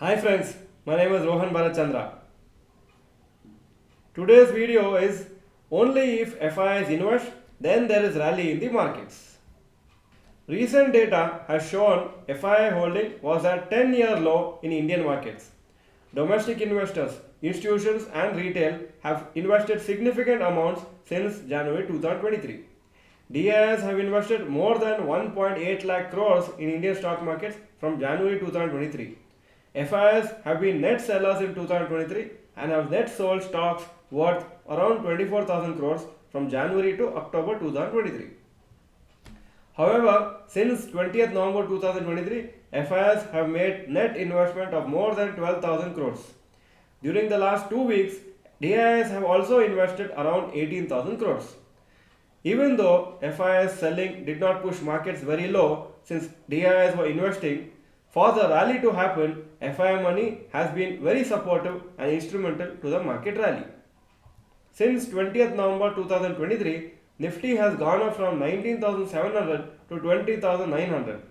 Hi friends, my name is Rohan Chandra. Today's video is only if FIIs invest, then there is rally in the markets. Recent data has shown FII holding was at 10-year low in Indian markets. Domestic investors, institutions and retail have invested significant amounts since January 2023. DIIs have invested more than 1.8 lakh crores in Indian stock markets from January 2023. FIIs have been net sellers in 2023 and have net sold stocks worth around 24,000 crores from January to October 2023. However, since 20th November 2023, FIIs have made net investment of more than 12,000 crores. During the last 2 weeks, DIIs have also invested around 18,000 crores. Even though FIIs selling did not push markets very low since DIIs were investing, for the rally to happen, FII money has been very supportive and instrumental to the market rally. Since 20th November 2023, Nifty has gone up from 19,700 to 20,900.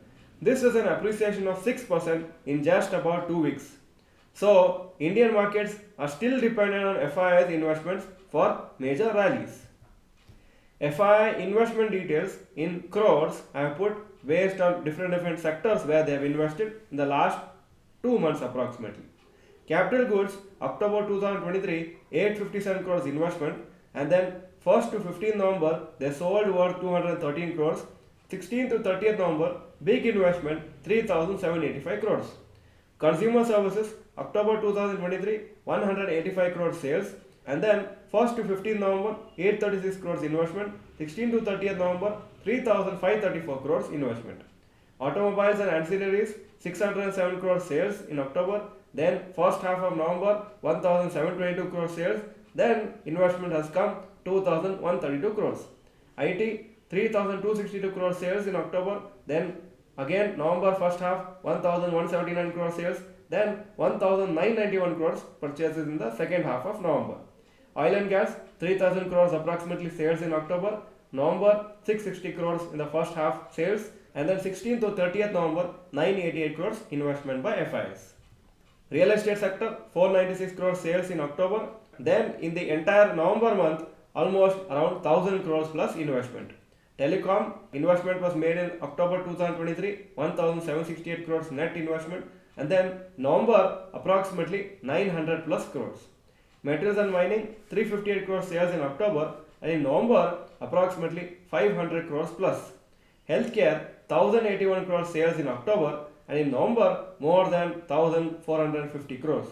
This is an appreciation of 6% in just about 2 weeks. So, Indian markets are still dependent on FIIs investments for major rallies. FII investment details in crores I have put based on different sectors where they have invested in the last 2 months approximately. Capital goods, October 2023, 857 crores investment, and then 1st to 15th November they sold worth 213 crores, 16th to 30th November big investment 3,785 crores. Consumer services, October 2023, 185 crores sales, and then 1st to 15th November 836 crores investment, 16th to 30th November 3,534 crores investment. Automobiles and ancillaries 607 crores sales in October, then first half of November 1,722 crores sales, then investment has come 2,132 crores. IT 3,262 crores sales in October, then again November first half 1,179 crores sales, then 1,991 crores purchases in the second half of November. Oil and gas 3,000 crores approximately sales in October, November 660 crores in the first half sales, and then 16th to 30th November 988 crores investment by FIIs. Real estate sector 496 crores sales in October, then in the entire November month almost around 1000 crores plus investment. Telecom investment was made in October 2023, 1768 crores net investment, and then November approximately 900 plus crores. Metals and mining 358 crores sales in October, and in November approximately 500 crores plus. Healthcare 1081 crores sales in October, and in November more than 1450 crores.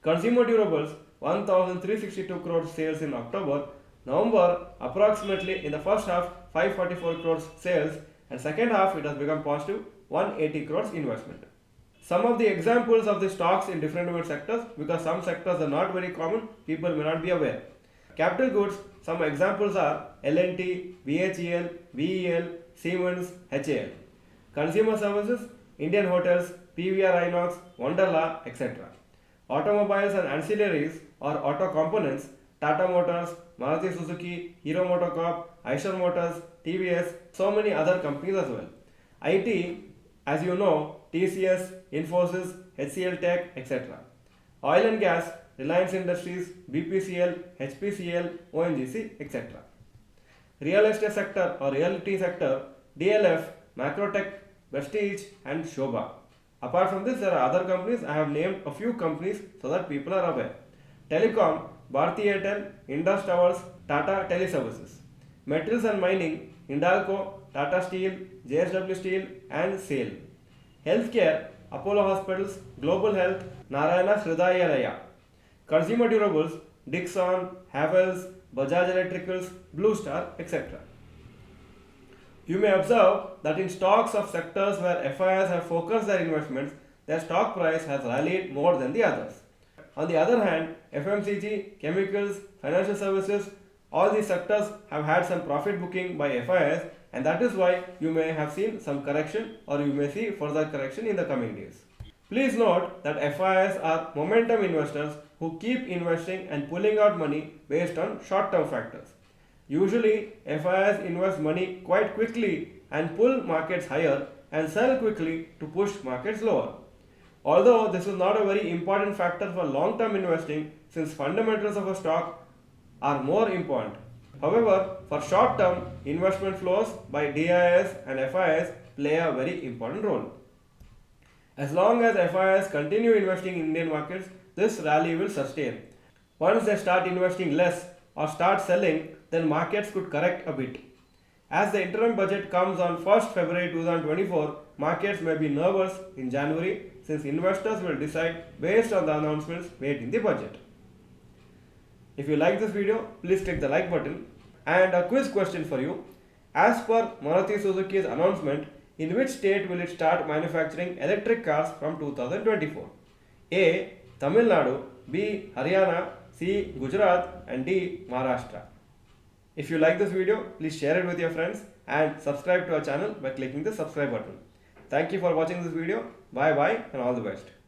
Consumer durables 1362 crores sales in October, November approximately in the first half 544 crores sales, and second half it has become positive 180 crores investment. Some of the examples of the stocks in different sectors, because some sectors are not very common, people may not be aware. Capital goods, some examples are L&T, BHEL, VEL, Siemens, HAL. Consumer services, Indian hotels, PVR Inox, Wonderla, etc. Automobiles and ancillaries or auto components, Tata Motors, Maruti Suzuki, Hero MotoCorp, Eicher Motors, TVS, so many other companies as well. IT, as you know, TCS, Infosys, HCL Tech, etc. Oil and gas, Reliance Industries, BPCL, HPCL, ONGC, etc. Real estate sector or realty sector, DLF, Macrotech, Prestige and Shobha. Apart from this, there are other companies. I have named a few companies so that people are aware. Telecom, Bharti Airtel, Indus Towers, Tata Teleservices. Metals and mining, Hindalco, Tata Steel, JSW Steel and SAIL. Healthcare, Apollo Hospitals, Global Health, Narayana Hridayalaya. Consumer durables, Dixon, Havells, Bajaj Electricals, Blue Star, etc. You may observe that in stocks of sectors where FIIs have focused their investments, their stock price has rallied more than the others. On the other hand, FMCG, chemicals, financial services, all these sectors have had some profit booking by FIIs, and that is why you may have seen some correction or you may see further correction in the coming days. Please note that FIIs are momentum investors who keep investing and pulling out money based on short-term factors. Usually, FIIs invest money quite quickly and pull markets higher and sell quickly to push markets lower. Although this is not a very important factor for long-term investing since fundamentals of a stock are more important. However, for short-term, investment flows by DIS and FIIs play a very important role. As long as FIIs continue investing in Indian markets, this rally will sustain. Once they start investing less or start selling, then markets could correct a bit. As the interim budget comes on 1st February 2024, markets may be nervous in January since investors will decide based on the announcements made in the budget. If you like this video, please click the like button. And a quiz question for you. As per Maruti Suzuki's announcement, in which state will it start manufacturing electric cars from 2024? A. Tamil Nadu, B. Haryana, C. Gujarat and D. Maharashtra. If you like this video, please share it with your friends and subscribe to our channel by clicking the subscribe button. Thank you for watching this video. Bye bye and all the best.